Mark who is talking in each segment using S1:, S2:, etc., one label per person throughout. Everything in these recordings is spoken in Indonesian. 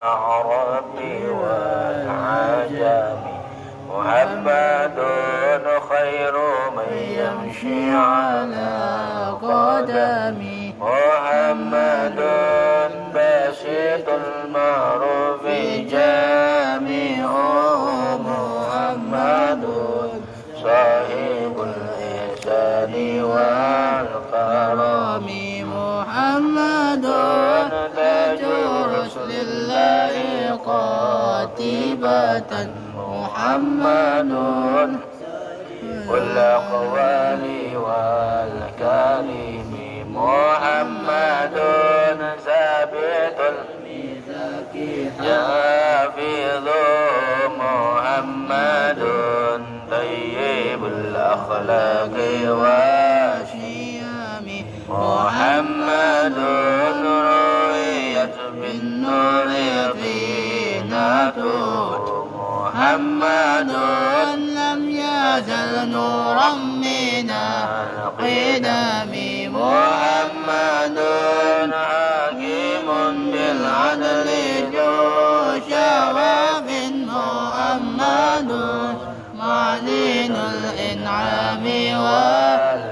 S1: العرب والعجم محمد خير من يمشي على قدمه محمد باسط المعروف جامعه محمد صاحب الإحسان والكرم محمد تاج رسل الله قاتبة محمد والأقوال والكريم محمد ثابت الميثاق حافظ محمد طيب الأخلاق والشيم محمد رؤيت بالنور طينته محمد لم يزل نورا من القدم محمد حكيم بالعدل ذو شرف محمد معدن الإنعام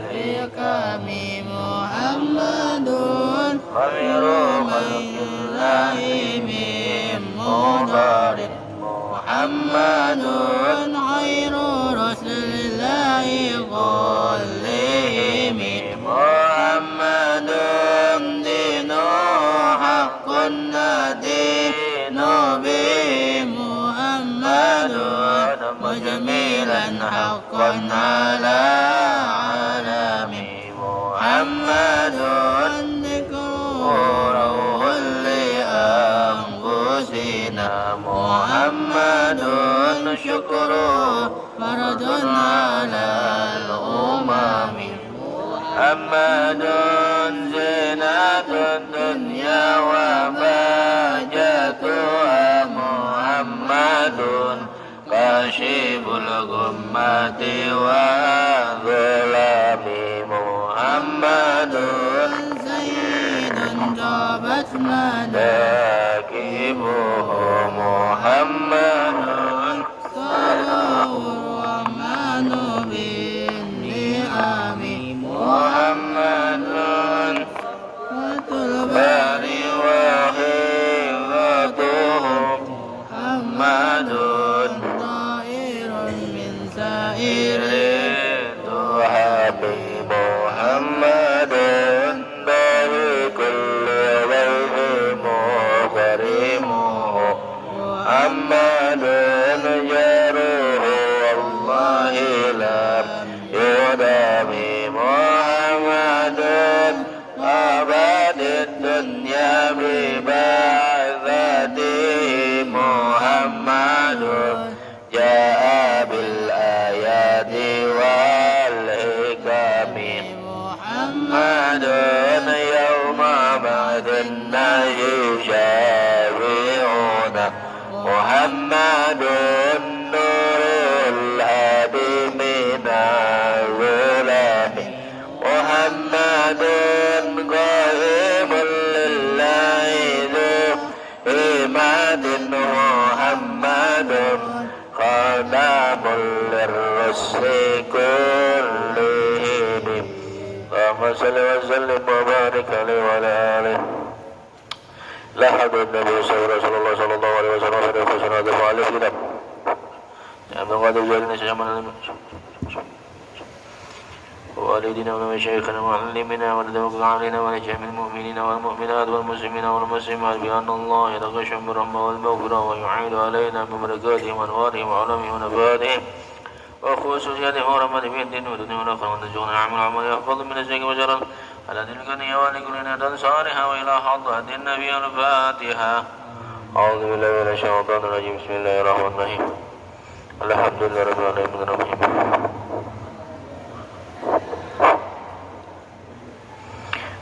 S1: والحكم محمد خير خلق الله من مضر محمد خير رسل الله كلهم محمد دينه حق دين به محمد وجميلا حقا على عالم محمد ذكره روح لأنفسنا محمد شكره فرد على الأمم محمد زينة الدنيا وبهجتها محمد كاشف الغمة والظلام محمد سيد جابت مناكبه محمد صلاه الرحمن بالنعم محمد الباري وخيرته محمد طائر من سائر الضحى محمد بارك كل ضيف مكرمه محمد جاره والله لا يدام محمد أبد الدنيا ببعثته محمد جاء بالآيات والحكم محمد يوم بعث الناس شافعون محمد نور الهادي من الظلام محمد قائم لله ذو إيمان محمد خدام للرسل كلهم اللهم صل وسلم وبارك عليه وعلى آله لا حد النبي صلى الله عليه وسلم في نفسنا دفع عليه كده يا من قد جعلنا شجمنا والدينا ومشايخنا ومعلمنا ولدوك علينا ولجميع المؤمنين والمؤمنات والمسلمين والمسلمات بأن الله يتغشم بالرحمة والمغفرة ويعيد علينا ببركاتهم وأنوارهم وعلمهم ونفاتهم وخصوصياتهم ورحمة في الدين والدنيا والآخرة ونرجونا نعمل عمل يحفظ من الشرك وجرا على تلك النية ولكل نهة صالحة وإلى حضرة النبي الفاتحة. أعوذ بالله من الشيطان الرجيم. بسم الله الرحمن الرحيم. الحمد لله رب العالمين الرحيم.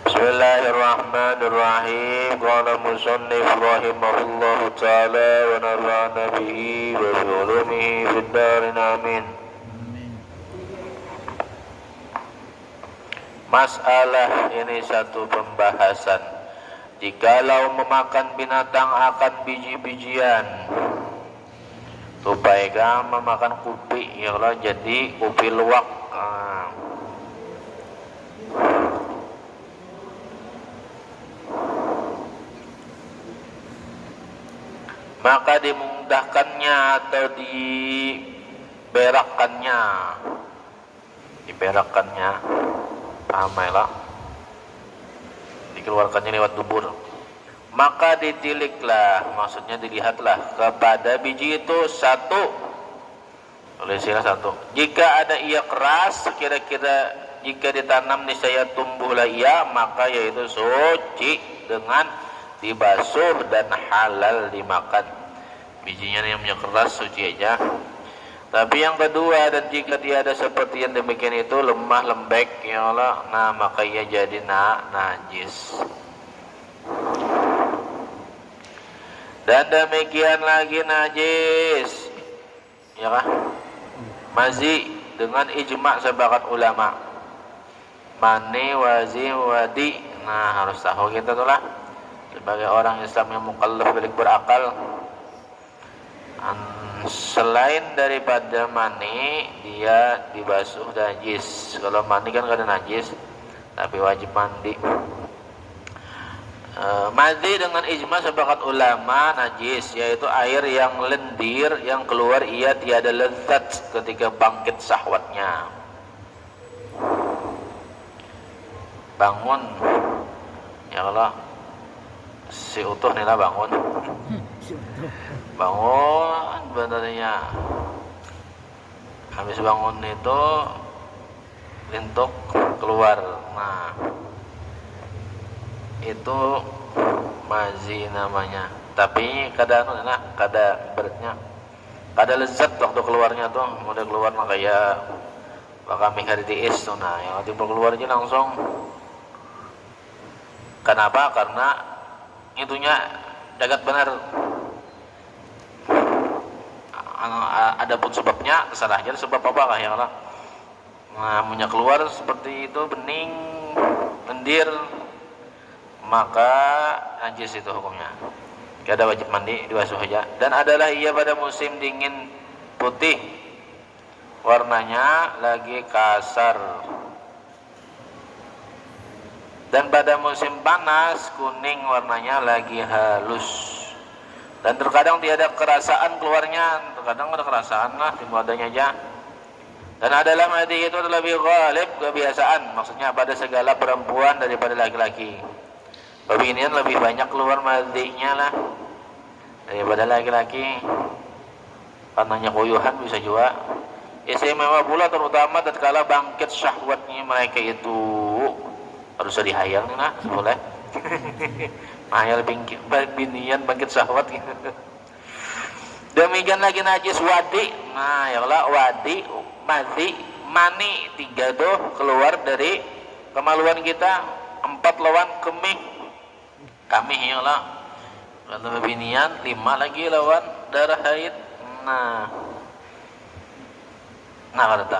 S1: بسم الله الرحمن الرحيم. قال المصنف رحمه الله تعالى ونفعنا به وبعلومه في الدارين آمين. Masalah ini satu pembahasan jikalau memakan binatang akan biji-bijian, supaya memakan kupi, ya Allah, jadi kupi luwak. Maka dimudahkannya atau diberakkannya, paham ya? Dikeluarkannya lewat dubur. Maka ditiliklah, maksudnya dilihatlah kepada biji itu satu, tulislah satu. Jika ada ia keras, kira-kira jika ditanam niscaya tumbuhlah ia, maka yaitu suci dengan dibasuh dan halal dimakan. Bijinya yang keras suci aja. Tapi yang kedua, dan jika tiada seperti yang demikian itu, lemah lembek, ya Allah, nah maka ia jadi najis. Dan demikian lagi najis, ya kah? Mazi dengan ijma' sepakat ulama. Mani, wazi, wadi. Nah harus tahu kita tuh lah. Sebagai orang Islam yang mukallaf balik berakal, selain daripada mani, dia dibasuh najis. Kalau mani kan gak ada najis, tapi wajib mandi. Madhi dengan ijma sepakat ulama najis, yaitu air yang lendir yang keluar ia tiada lezat ketika bangkit syahwatnya. Bangun, ya Allah, si utuh nih lah bangun. Bangun benernya. Habis bangun itu lintuk keluar. Nah, itu mazi namanya. Tapi kada beratnya, kada lezat waktu keluarnya tuh. Udah keluar mah kayak bakal mikir tiis tuh. Nah, yang tiba keluar aja langsung. Kenapa? Karena itunya jagat benar. Ada pun sebabnya, terserah aja sebab apakah ya Allah. Nah, punya keluar seperti itu bening, lendir, maka najis itu hukumnya. Kada wajib mandi, dibasuh aja. Dan adalah ia pada musim dingin putih, warnanya lagi kasar. Dan pada musim panas kuning, warnanya lagi halus. Dan terkadang tiada kerasaan keluarnya, terkadang ada kerasaan lah, timbul adanya aja. Dan adalah madi itu lebih ghalib kebiasaan, maksudnya pada segala perempuan daripada laki-laki. Babinian lebih banyak keluar madinya lah daripada laki-laki. Karenanya koyuhan bisa juga. Istimewa pula terutama tatkala bangkit syahwatnya mereka itu. Harus dihayal nih lah, boleh. Mahayal binian bangkit syahwat gitu. Demikian lagi najis wadi. Nah, ya Allah, wadi, madhi, mani, 3 tuh keluar dari kemaluan kita. 4 lawan kemih. Kami ya Allah. Kalau binian 5 lagi lawan darah haid. Nah kata.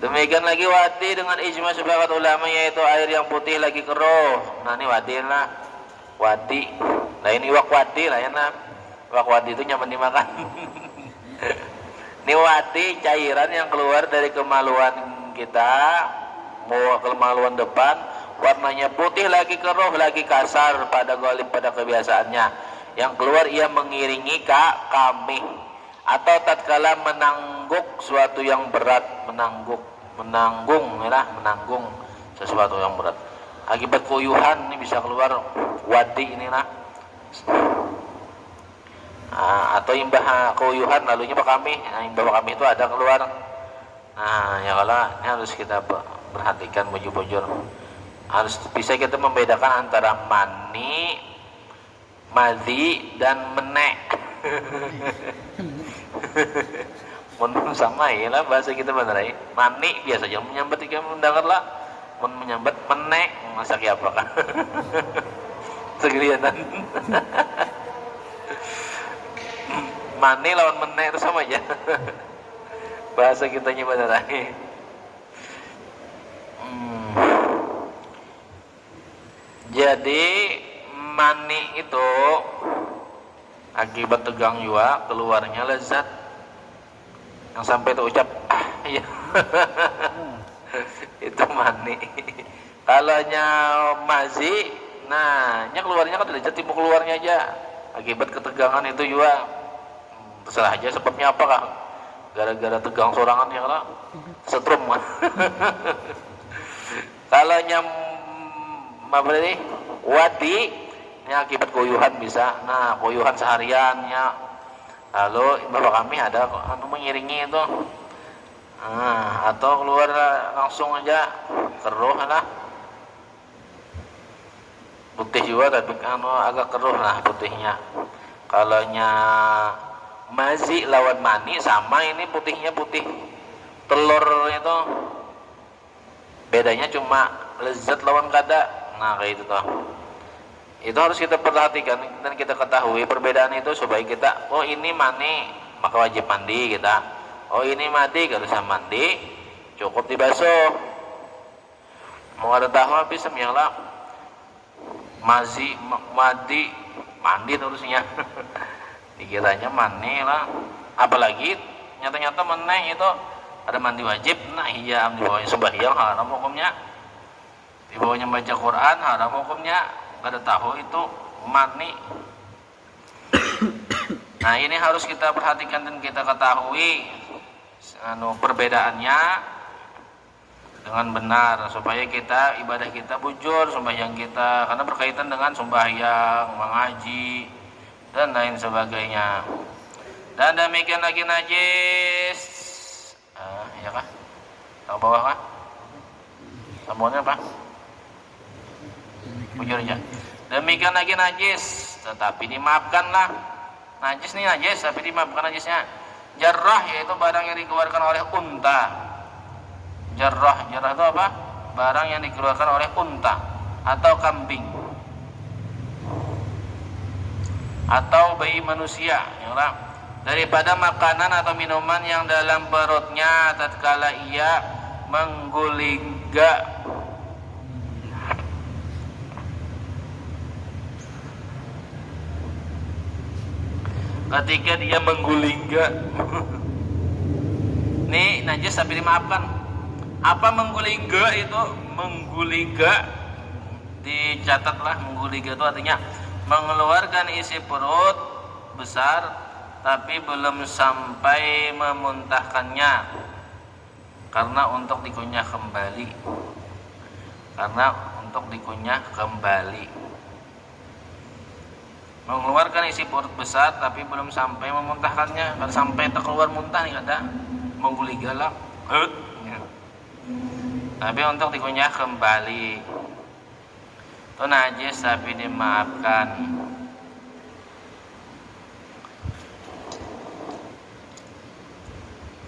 S1: Demikian lagi wadi dengan ijma sepakat ulama, yaitu air yang putih lagi keruh. Nah ini wadi lah. Wadi. Lain iwak wadi lah ya nah. Iwak wadi itu nyaman dimakan. Ini wadi cairan yang keluar dari kemaluan kita, mau kemaluan depan, warnanya putih lagi keruh lagi kasar pada golib pada kebiasaannya. Yang keluar ia mengiringi kami atau tatkala menangguk suatu yang berat, menanggung sesuatu yang berat. Akibat koyuhan ini bisa keluar wadi ini lah. Atau imbah koyuhan lalunya kami. Nah, imbah kami itu ada keluar. Nah, ya kalau ini harus kita perhatikan bujur-bujur. Harus bisa kita membedakan antara mani, madhi dan menek. Mun sama ya lah bahasa kita bener ya. Mani biasa aja menyambat ikan mendengar lah. Mun menyambat menek masak apa kan? Segerianan. Mani lawan menek itu sama aja. Bahasa kitanya bener aja. Jadi mani itu akibat tegang juga keluarnya lezat yang sampai terucap iya. Itu mani. Kalaunya mazi, nah nya keluarnya kan lezat timbul keluarnya aja akibat ketegangan itu juga. Terserah aja sebabnya apa kak, gara-gara tegang sorangan ya lah setrum kan. Kalau nyam apa tadi wadi ini akibat koyuhan bisa, nah koyuhan sehariannya lalu bapak kami ada anu mengiringi itu, nah, atau keluar langsung aja keruh lah putih juga tapi anu agak keruh lah putihnya. Kalau nya mazi lawan mani sama, ini putihnya putih telur itu, bedanya cuma lezat lawan kada. Nah kayak itu toh, itu harus kita perhatikan dan kita ketahui perbedaan itu supaya kita, oh ini mani maka wajib mandi kita, oh ini madi kalau bisa mandi cukup dibasuh. Mau ada tahu habis semyalah mazi madi mandi terusnya. Dikiranya mani lah, apalagi nyata-nyata meneng itu ada mandi wajib. Nah iya di bawahnya sembahyang haram hukumnya, di bawahnya baca Quran haram hukumnya, gak ada tahu itu mani. Nah ini harus kita perhatikan dan kita ketahui perbedaannya dengan benar supaya kita ibadah kita bujur, sembahyang kita, karena berkaitan dengan sembahyang, mengaji dan lain sebagainya. Dan demikian lagi najis, ya kah? Tahu bawah kah? Tambahnya apa? Bujur aja. Demikian lagi najis, tetapi dimaafkanlah. Najis nih najis, tapi dimaafkan najisnya. Jarrah yaitu barang yang dikeluarkan oleh unta. Jarrah itu apa? Barang yang dikeluarkan oleh unta atau kambing atau bayi manusia, ya, daripada makanan atau minuman yang dalam perutnya tatkala ia mengguliga. Ketika dia menggulingga. Nih najis tapi dimaafkan. Apa menggulingga itu? Menggulingga dicatatlah, menggulingga itu artinya mengeluarkan isi perut besar tapi belum sampai memuntahkannya, karena untuk dikunyah kembali, mengeluarkan isi perut besar tapi belum sampai memuntahkannya. Kalau sampai tak keluar muntah nih ada mengguligalah, tapi untuk dikunyah kembali itu najis tapi dimaafkan.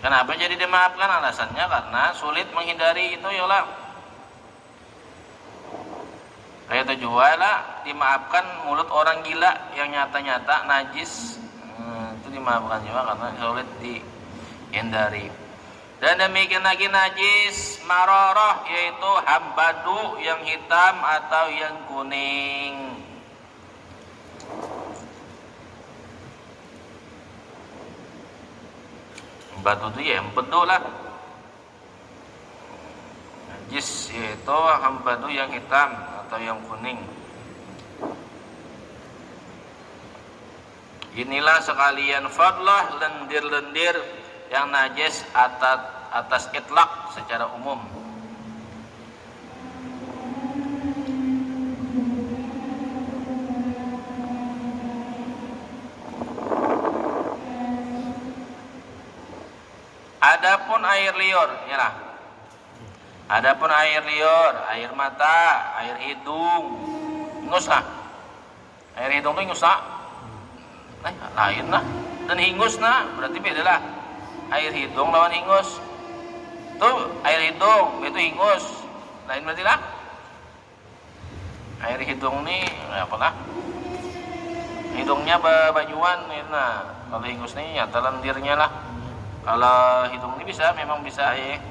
S1: Kenapa jadi dimaafkan? Alasannya karena sulit menghindari itu, yolah. Kayak itu juga lah dimaafkan mulut orang gila yang nyata-nyata najis, itu dimaafkan juga karena sulit dihindari. Dan demikian lagi najis mararah yaitu hambadu yang hitam atau yang kuning. Hambadu itu ya empedu lah. Najis yaitu hambadu yang hitam atau yang kuning. Inilah sekalian fadlah lendir-lendir yang najis atas itlak secara umum. Adapun air liur, yalah. Adapun air liur, air mata, air hidung, ingus lah. Air hidung itu ingus lah. Lain lah. Dan hingus nah, berarti beda lah. Air hidung lawan hingus. Tuh air hidung itu hingus, lain berarti lah. Air hidung nih apalah? Hidungnya banyuan, nah kalau hingus nih nyata lendirnya lah. Kalau hidung ini bisa, memang bisa air,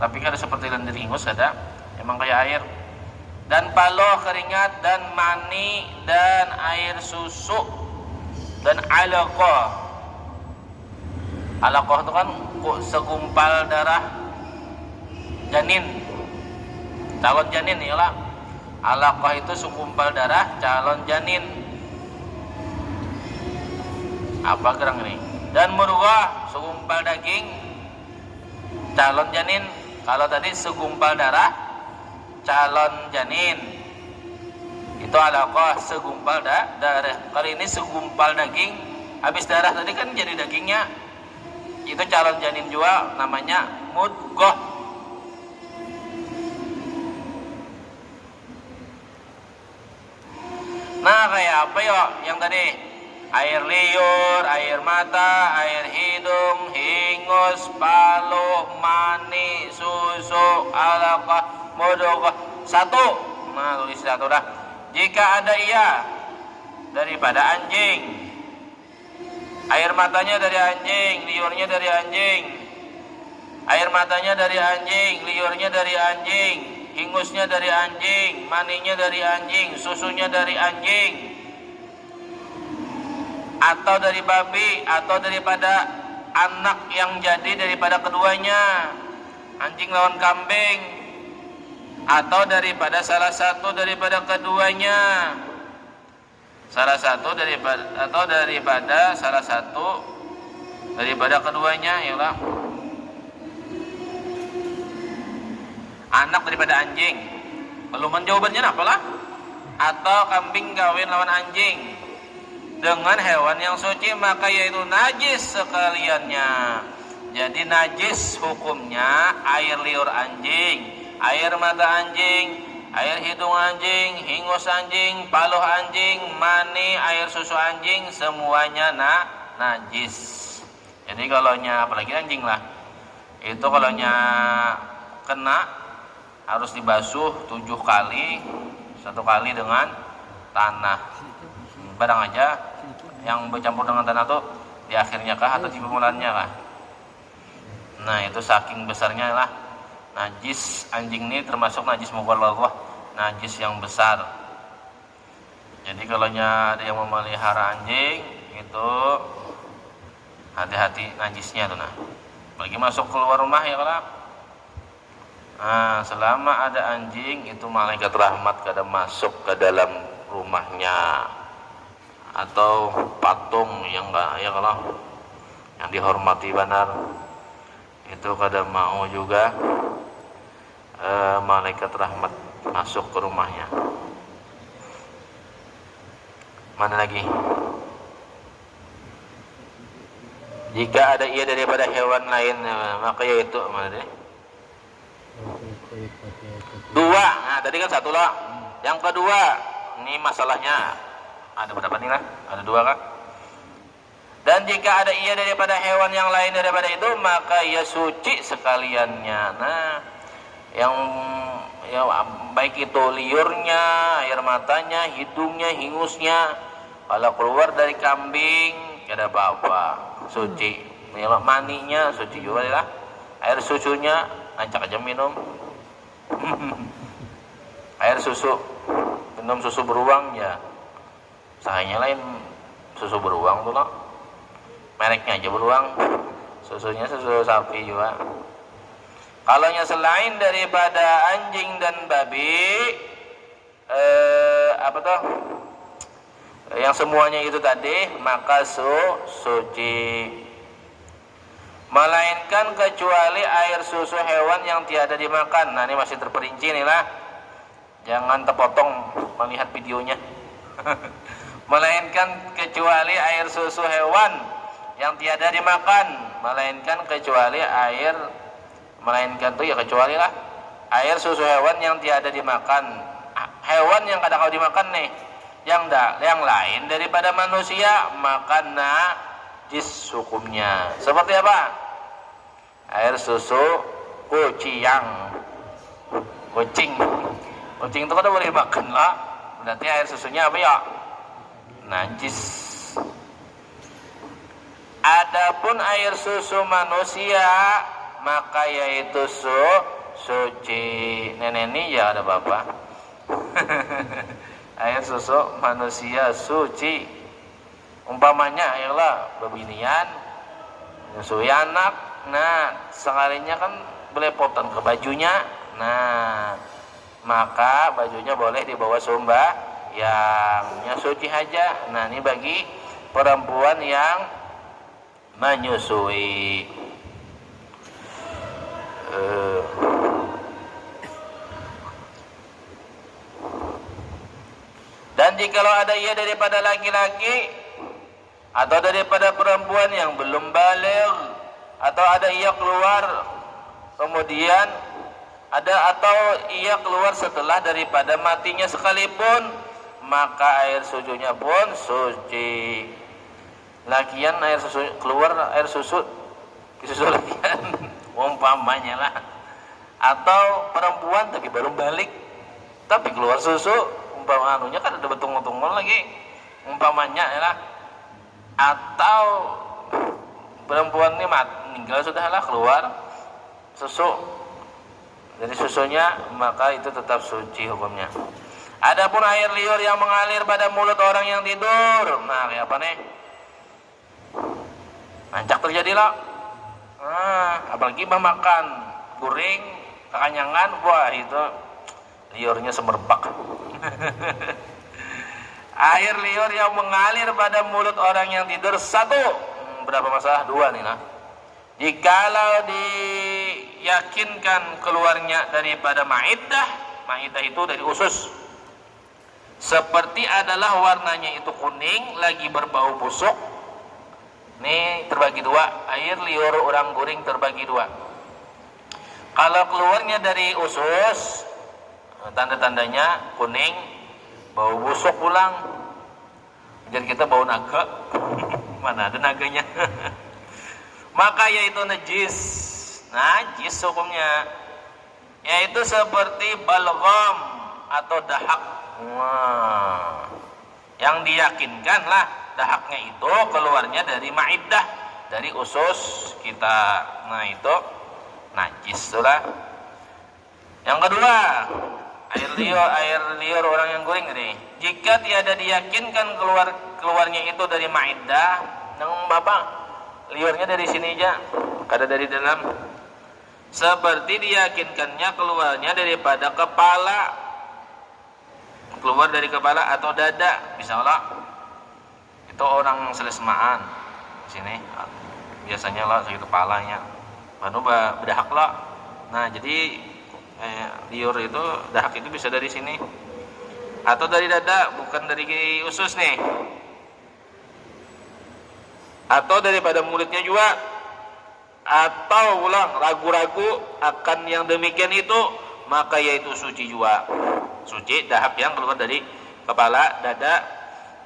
S1: tapi kan ada seperti lendir hingus ada, memang kayak air. dan paloh keringat dan mani dan air susu dan alaqah. Alaqah itu kan segumpal darah janin, calon janin ya lah. Alaqah itu segumpal darah calon janin. Apa gerang ini? Dan murghah, segumpal daging calon janin. Kalau tadi segumpal darah calon janin, itu alaqah segumpal darah. Kali ini segumpal daging, habis darah tadi kan jadi dagingnya. Itu calon janin juga, namanya mudghah. Nah, kayak apa ya yang tadi? Air liur, air mata, air hidung, hingus, paluh, mani, susu, alaqah, mudghah. Satu. Nah, tulis satu dah. Jika ada ia daripada anjing, air matanya dari anjing, liurnya dari anjing. Air matanya dari anjing, liurnya dari anjing, hingusnya dari anjing, maninya dari anjing, susunya dari anjing, atau dari babi, atau daripada anak yang jadi daripada keduanya, anjing lawan kambing, atau daripada salah satu daripada keduanya, salah satu daripada atau daripada salah satu daripada keduanya, ya Allah. Anak daripada anjing, belum jawabannya apalah? Atau kambing kawin lawan anjing dengan hewan yang suci, maka yaitu najis sekaliannya. Jadi najis hukumnya air liur anjing, air mata anjing, air hidung anjing, hingus anjing, paluh anjing, mani, air susu anjing, semuanya najis. Jadi kalaunya apalagi anjing lah, itu kalaunya kena harus dibasuh 7 kali, 1 kali dengan tanah. Barang aja yang bercampur dengan tanah tuh di akhirnya kah atau di permulannya kah? Nah, itu saking besarnya lah najis anjing ini, termasuk najis mughalladah, najis yang besar. Jadi kalau ada yang memelihara anjing itu hati-hati najisnya tuh. Nah, bagi masuk keluar rumah ya kalau selama ada anjing itu malaikat rahmat kada masuk ke dalam rumahnya. Atau patung yang enggak ya kalau yang dihormati benar itu kada mau juga malaikat rahmat masuk ke rumahnya. Mana lagi? Jika ada ia daripada hewan lain, maka yaitu mana deh? 2. Nah, tadi kan 1 lah. Yang kedua, ini masalahnya ada berapa nih lah? Ada 2 kan? Dan jika ada ia daripada hewan yang lain daripada itu, maka ia suci sekaliannya. Nah, yang ya baik itu liurnya, air matanya, hidungnya, hingusnya, kalau keluar dari kambing tidak ada apa-apa, suci. Maninya suci juga lah. Air susunya ancak aja minum. Air susu, minum susu beruang ya. Sahanya lain susu beruang tuh lah, mereknya aja beruang, susunya susu sapi juga. Kalau yang selain daripada anjing dan babi, apa tuh? Yang semuanya itu tadi, maka suci. Melainkan kecuali air susu hewan yang tiada dimakan. Nah, ini masih terperinci nih lah. Jangan terpotong melihat videonya. Melainkan kecuali air susu hewan yang tiada dimakan, melainkan kecuali air, melainkan tuh ya kecuali lah air susu hewan yang tiada dimakan. Hewan yang kadang kau dimakan nih, yang lain daripada manusia, maka najis hukumnya. Seperti apa? Air susu kucing itu kan boleh makan lah, berarti air susunya apa ya? Najis. Adapun air susu manusia, maka yaitu suci. Nenek ini ya ada apa-apa. Air susu manusia suci. Umpamanya ialah bebinian menyusui anak. Nah, sekalinya kan belepotan ke bajunya. Nah, maka bajunya boleh dibawa yang suci aja. Nah, ini bagi perempuan yang menyusui. Dan jikalau ada ia daripada laki-laki atau daripada perempuan yang belum baligh, atau ada ia keluar kemudian atau ia keluar setelah daripada matinya sekalipun, maka air susunya pun suci. Lakian air susu keluar, air susu lakian umpamanya lah. Atau perempuan tapi belum balik tapi keluar susu, umpamanya kan ada betung-betungol lagi umpamanya lah. Atau perempuan ini meninggal sudahlah, keluar susu dari susunya, maka itu tetap suci hukumnya. Adapun air liur yang mengalir pada mulut orang yang tidur, nah kayak apa nih? Mancak terjadi lah. Apalagi makan guring kekanyangan, wah itu liurnya semerbak. Air liur yang mengalir pada mulut orang yang tidur satu, berapa masalah? Dua nih nah. Jikalau diyakinkan keluarnya daripada maidah itu dari usus, seperti adalah warnanya itu kuning, lagi berbau busuk. Nih terbagi dua, air liur orang guring terbagi dua. Kalau keluarnya dari usus, tanda-tandanya kuning, bau busuk pulang. Jadi kita bau naga. Mana ada naganya? Maka yaitu najis hukumnya, yaitu seperti balgham atau dahak. Yang diyakinkan lah dahaknya itu keluarnya dari maidah, dari usus kita. Nah itu najis lah. Yang kedua, air liur orang yang guring ini, jika tiada diyakinkan keluarnya itu dari maidah, nang bapak liurnya dari sini aja, kada dari dalam. Seperti diyakinkannya keluarnya daripada kepala, keluar dari kepala atau dada, misalnya itu orang selesmaan sini biasanya lah sakit kepalanya, baru berdahak lah. Nah jadi liur itu, dahak itu bisa dari sini atau dari dada, bukan dari usus nih, atau daripada mulutnya juga, atau ulang ragu-ragu akan yang demikian itu, maka yaitu suci juga. Suci dahak yang keluar dari kepala, dada,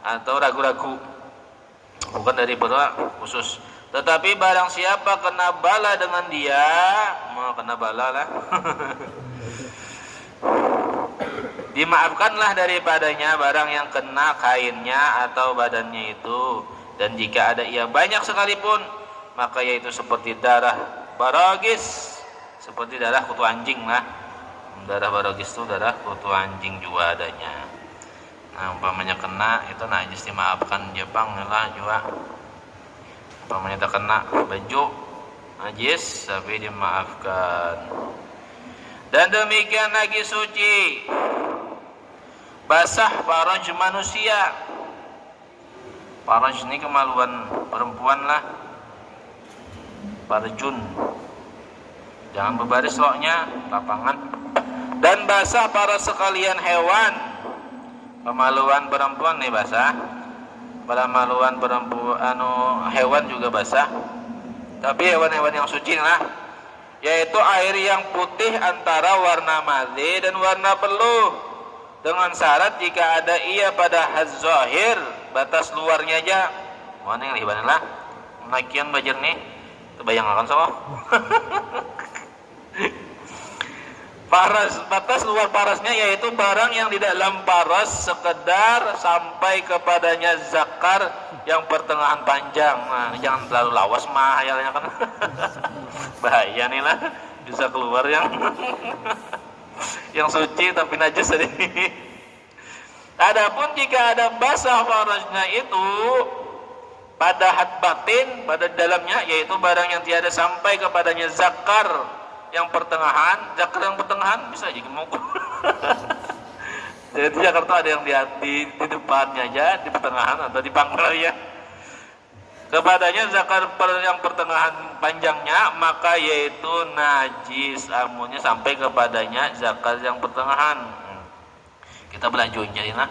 S1: atau ragu-ragu, bukan dari perut usus. Tetapi barang siapa kena bala dengan dia, mau kena bala lah. Dimaafkanlah daripadanya barang yang kena kainnya atau badannya itu. Dan jika ada ia banyak sekalipun, maka yaitu seperti darah baragis, seperti darah kutu anjing lah. Darah baragis itu darah kutu anjing juga adanya. Nah umpamanya kena itu najis, dimaafkan Jepang lah juga. Umpamanya tak kena baju najis tapi dimaafkan. Dan demikian lagi suci basah faraj manusia. Faraj ini kemaluan perempuan lah, farjun, jangan berbaris roknya lapangan. Dan basah para sekalian hewan, kemaluan perempuan nih basah, kemaluan perempuan hewan juga basah, tapi hewan-hewan yang suci lah, yaitu air yang putih antara warna madhi dan warna peluh, dengan syarat jika ada ia pada zahir, batas luarnya aja. Mana yang libanan lah nakian bajer nih, kebayang akan so. Paras, batas luar parasnya yaitu barang yang di dalam paras sekedar sampai kepadanya zakar yang pertengahan panjang. Nah, jangan terlalu lawas mah hayalnya kan. Bahaya nih lah, bisa keluar yang yang suci tapi najis tadi. Adapun jika ada basah farajna itu pada had batin, pada dalamnya, yaitu barang yang tiada sampai kepadanya zakar yang pertengahan bisa aja gemuk. Jadi Jakarta ada yang di depannya aja, di pertengahan atau di pangkal ya. Kepadanya zakar yang pertengahan panjangnya, maka yaitu najis, amunnya sampai kepadanya zakar yang pertengahan. Kita belanjuin jadi nah.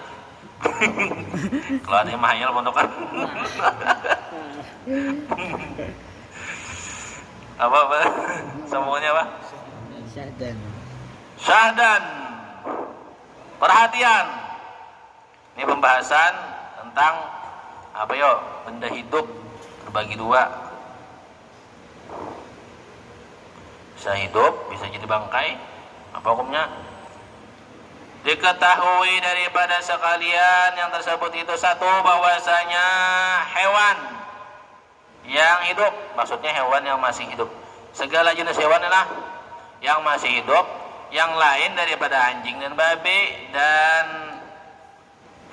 S1: Kalau ada yang mahal pondokan. apa semuanya apa? Syahdan. Perhatian. Ini pembahasan tentang apa yo? Benda hidup terbagi dua. Bisa hidup, bisa jadi bangkai. Apa hukumnya? Diketahui daripada sekalian yang tersebut itu satu, bahwasanya hewan yang hidup, maksudnya hewan yang masih hidup, segala jenis hewan adalah yang masih hidup, yang lain daripada anjing dan babi, dan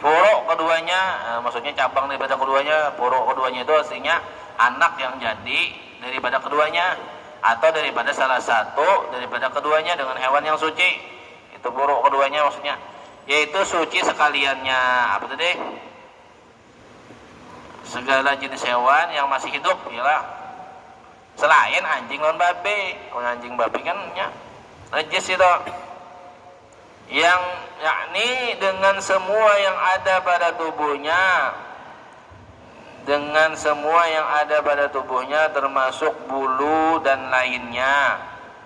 S1: furuk keduanya, maksudnya cabang daripada keduanya. Furuk keduanya itu artinya anak yang jadi daripada keduanya, atau daripada salah satu daripada keduanya dengan hewan yang suci. Itu buruk keduanya maksudnya, yaitu suci sekaliannya. Apa tadi? Segala jenis hewan yang masih hidup, ialah selain anjing dan babi. Kalau anjing babi kan ya najis itu, yang yakni dengan semua yang ada pada tubuhnya, dengan semua yang ada pada tubuhnya termasuk bulu dan lainnya.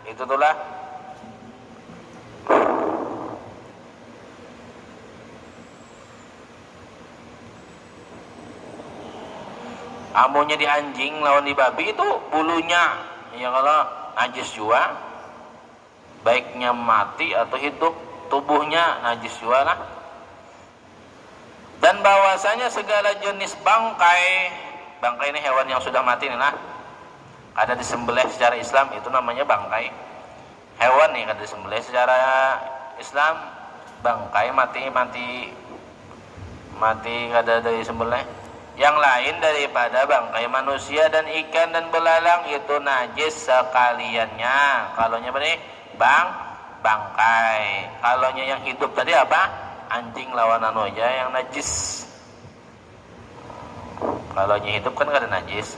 S1: Itu itulah amunnya di anjing lawan di babi itu bulunya ya kalau najis juga, baiknya mati atau hidup, tubuhnya najis juga lah. Dan bahwasanya segala jenis bangkai ini hewan yang sudah mati nih lah, ada disembelih secara Islam, itu namanya bangkai. Hewan nih kada disembelih secara Islam, bangkai mati kada disembelih. Yang lain daripada bangkai manusia dan ikan dan belalang itu najis sekaliannya. Kalaunya benih bangkai. Kalaunya yang hidup tadi apa? Anjing lawan anu aja yang najis. Kalaunya hidup kan kada najis.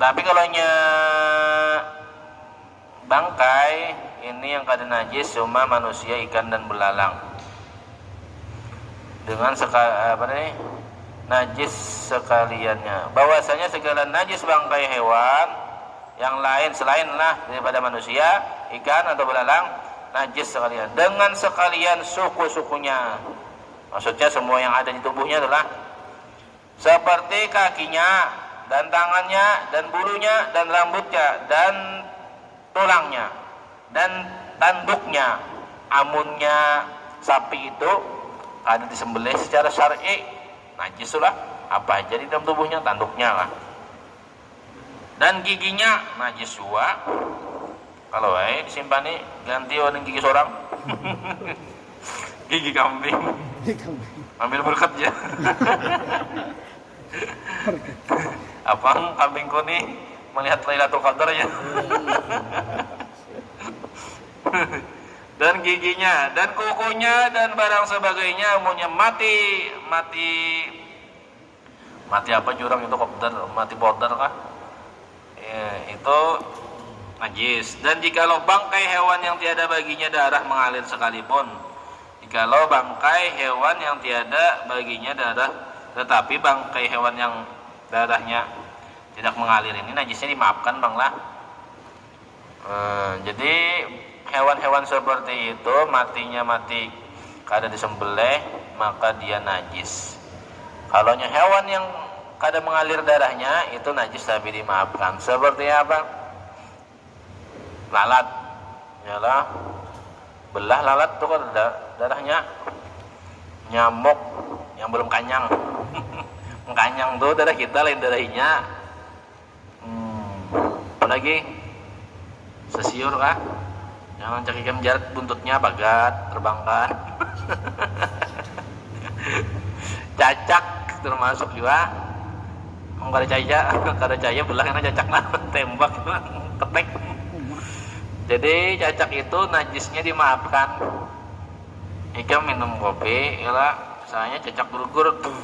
S1: Tapi kalaunya bangkai ini yang kada najis cuma manusia, ikan dan belalang. Dengan najis sekaliannya. Bahwasanya segala najis bangkai hewan yang lain selain lah daripada manusia, ikan atau belalang, najis sekalian. Dengan sekalian suku-sukunya. Maksudnya semua yang ada di tubuhnya adalah seperti kakinya dan tangannya dan bulunya dan rambutnya dan tulangnya dan tanduknya. Amunnya sapi itu ada disembelih secara syar'i, najis lah. Apa aja di dalam tubuhnya, tanduknya lah. Dan giginya najis juga. Kalau disimpan nih ganti orang gigi seorang. Gigi kambing. Ambil berkat ya. Apa kambingku nih melihat Lailatul Qadar ya. Dan giginya dan kukunya dan barang sebagainya amunnya mati apa jurang itu mati bodar kah ya, itu najis. Dan jikalau bangkai hewan yang tiada baginya darah mengalir sekalipun, jikalau bangkai hewan yang tiada baginya darah tetapi bangkai hewan yang darahnya tidak mengalir ini najisnya dimaafkan bang lah. Jadi hewan-hewan seperti itu matinya mati kada disembelih maka dia najis. Kalaunya hewan yang kada mengalir darahnya itu najis tapi dimaafkan. Seperti apa? Lalat. Yalah. Belah lalat itu kan darahnya. Nyamuk yang belum kanyang. Kanyang tuh darah kita lain darahnya. Apa lagi? Sesiur kah? Jangan cakikan jarak buntutnya bagat, terbangkan. Cacak termasuk juga. Kada cahaya belakangnya cacak lah, tembak, ketek. Jadi cacak itu najisnya dimaafkan. Ika minum kopi, ialah misalnya cacak gugur tuh.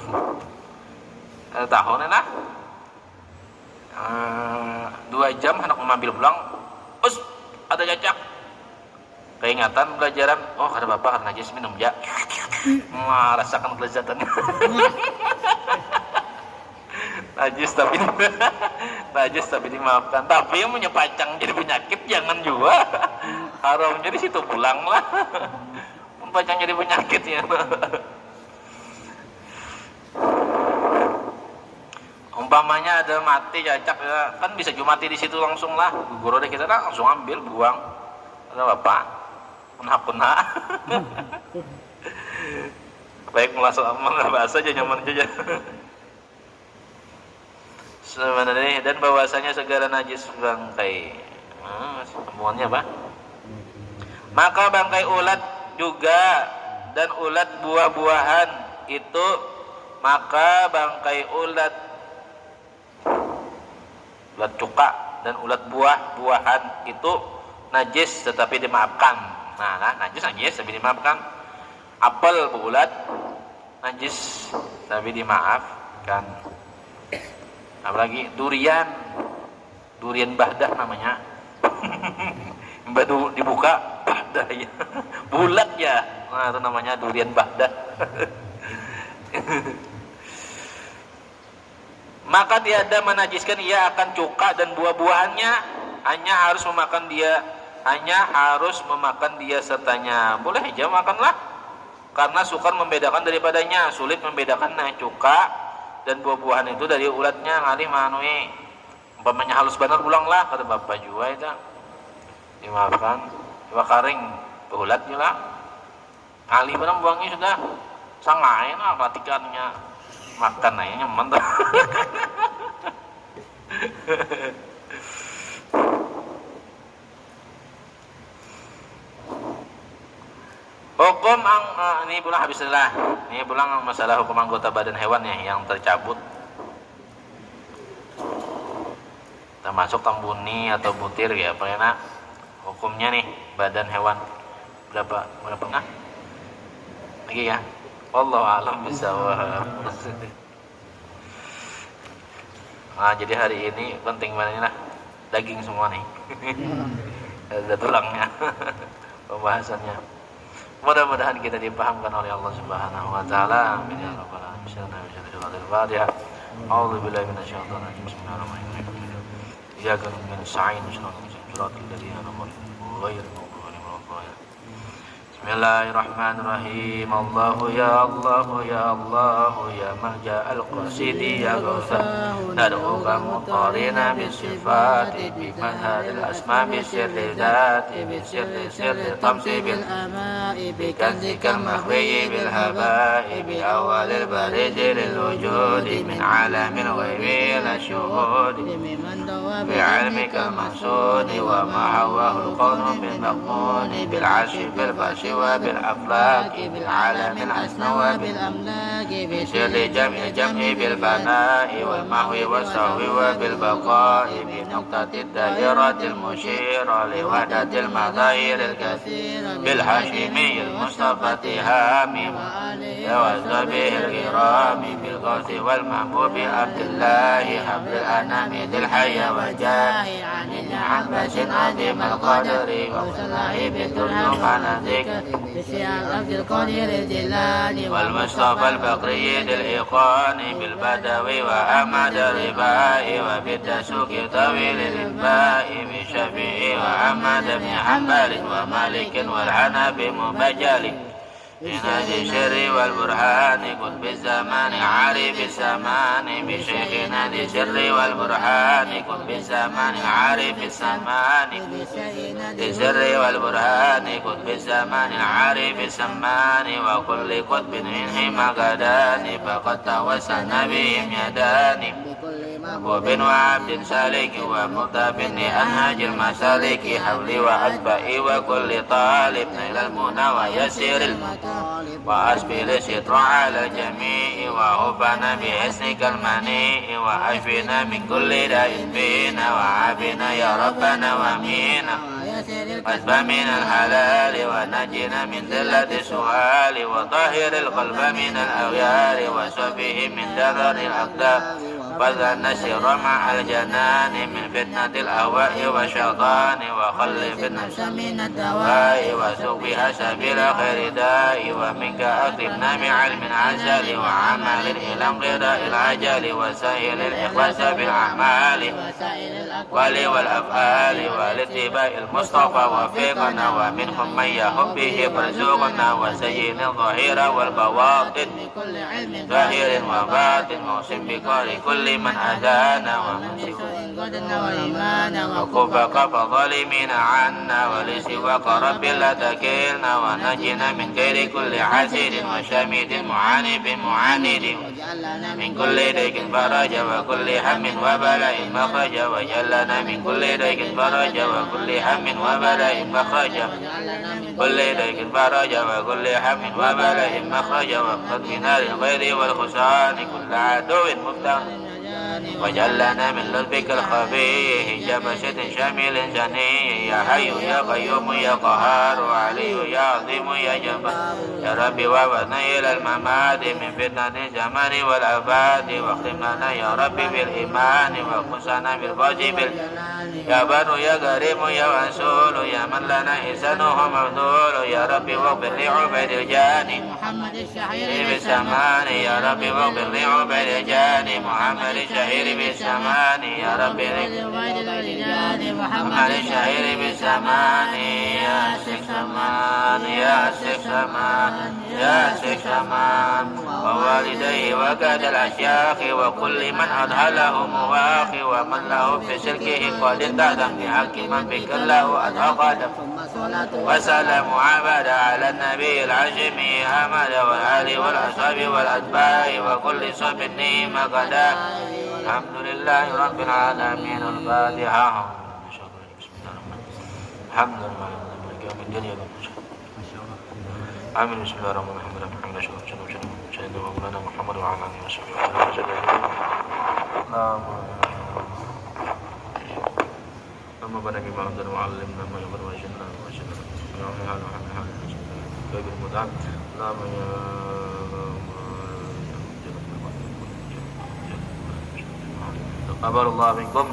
S1: Tahunnya lah. 2 jam hendak mengambil pulang, ada cacak. Keingatan pelajaran, kada apa-apa karena najis minum ja. Rasakan kelezatan. najis tapi dimaafkan. Tapi yang punya pacang jadi penyakit jangan juga. Haram jadi situ pulang lah. Pacang jadi penyakit ya. Umpamanya ada mati cacak ya, kan bisa juga mati di situ langsung lah. Guru deh kita lah langsung ambil buang. Ada apa? Kena. Baik melasuk amal bahasa aja nyaman aja. Sebenarnya dan bahwasanya segala najis bangkai. Semuanya apa? Maka bangkai ulat juga dan ulat buah-buahan itu, maka bangkai ulat cuka dan ulat buah-buahan itu najis tetapi dimaafkan. Najis tapi dimaafkan. Apel bulat najis tapi dimaafkan. Apalagi durian bahdah namanya. Baru dibuka bahdah ya. Bulat ya. Nah, itu namanya durian bahdah. Maka tiada menajiskan ia akan cuka dan buah-buahannya, hanya harus memakan dia sertanya. Boleh aja makanlah, karena sukar membedakan daripadanya, sulit membedakan cuka dan buah-buahan itu dari ulatnya. Ngalih manui umpamanya halus benar pulanglah, kata bapak juga itu dimaafkan. Coba karing ulat juga ngalih benar buangnya sudah sangai lah katikannya. Makan aja nyaman tuh. Hukum ini pulang habislah. Ini pulang masalah hukum anggota badan hewan ya yang tercabut. Termasuk tambuni atau butir ya, pernah hukumnya nih badan hewan berapa enggak? Lagi ya. Wallahu a'lam bishawab. Jadi hari ini penting banget lah, daging semua nih. Ada tulangnya. Pembahasannya. Mudah-mudahan kita dipahamkan oleh Allah Subhanahu wa taala. Amin ya rabbal alamin. Bismillahirrahmanirrahim. A'udzu billahi minasyaitonir rajim. Bismillahirrahmanirrahim. Iyyaka na'budu wa iyyaka nasta'in. Shiratal ladzina an'amta 'alaihim ghairil maghdubi 'alaihim waladdallin. Bismillahirrahmanirrahim. Allahu ya Allah ya mahja al-qasidi ya gausa nad'uka muqarina bisifati bimanhadil asma bisirri dhati bisirri tamsi bil amai bikanzika mahwiyi bil habai bi awalil baridi lil wujudi min alamin ghaibi la syuhudi bi'ilmika al-mansuni wa ma'awahul qawnu bil maqmuni bil ashi bil bashi وبالأفلاك بالعالم الأسنى وبالأملاك بسر جمع بالفناء والمحو والسهو وبالبقاء بنقطة الدائرة المشيرة لوحدة المظاهر الكثيرة بالحاشمي المصطفى تهامي وصحبه الكرام بالغوث والمحبوب عبد الله حبل الأنام ذي الحي وجاه عن عباس عظيم القدر وصلاه بالدنيا على ذكر بشيع عبد القادر الجلاني والمصطفى البقري ذي الإيقان بالبدوي وأحمد الرباء وبالتسوق طويل الإنباء بالشفيع وأحمد بن حنبل ومالك والحنبي مبجل بناج الشر والبرهان قطب الزمان عارف الزمان بشيخنا ذي الشر والبرهان قطب الزمان عارف الزمان ذي الشر والبرهان قطب الزمان عارف الزمان وكل قطب منهم قدان فقد توسلنا بهم يدان وبن وعبد سالك ومطاب لأنهاج المسالك حولي وأتبعي وكل طالب نيل المنى ويسير المطالب وأسبل الستر على الجميع وعوفنا بحسنك المنيع وعافنا من كل داء فينا وعافنا يا ربنا وامينا واسبى من الحلال ونجنا من ذلة السؤال وطهر القلب من الأغيار وصفه من درر الأقدار فذن السر مع الجنان من فتنة الأهواء والشيطان وخلف النفس من الدواء وسوق بها سبيل خير داء ومنك أكرمنا بعلم عسل وعمل إلى انقضاء العجل وسائل الإخلاص بالأعمال والأقوال والأفعال والاتباع المصطفى وفقنا ومنهم من يحب به فارزقنا وسيد الظهير والبواطن ظاهر وباطن موسم بقار كل من أذانا ومنسك وكفك فظالمين عنا ولسواك رب لا تكلنا ونجنا من غير كل حسد وشميد معاند من كل ضيق فرج وكل هم وبلاء مخرج وجلنا من كل ضيق فرج وكل هم وبلاء مخرج كل ضيق فرج وكل هم وبلاء مخرج وقد من نار الغيظ والخسران كل عدو مفتن وجعلنا من لطفك الخفي حجاب ست شامل سني يا حي يا قيوم يا قهار وعلي يا عظيم يا جبار يا ربي وابدنا إلى الممات من فتنة الزمان والآفات واختم لنا يا ربي بالإيمان وخصنا بالفوز يا بر يا كريم يا رسول يا من لنا إحسانه مبذول يا ربي واغفر لعبيد الجاني محمد الشهير بالسمان يا ربي واغفر لعبيد الجاني محمد الشهير بالسمان يا ربي محمد الشهير بالسمان يا شيخ سمان يا شيخ سمان يا شيخ سمان ووالديه وكاد الأشياخ وكل من أدخله مواخي ومن له في سلكه قد انتهى بحق من بك الله أدخل وسلام عبد على النبي العشمي أحمد والآل والأصحاب والأتباع وكل صحب النعم قدا الحمد لله رب العالمين الفاتحة الحمد لله مالك يوم الدين آمين بسم الله الرحمن الرحيم الحمد لله سيدنا مولانا محمد وعلى آله وصحبه وسلم اللهم بارك فيما أنزل وعلمنا ما ينفعنا وجعلنا تقبل الله منكم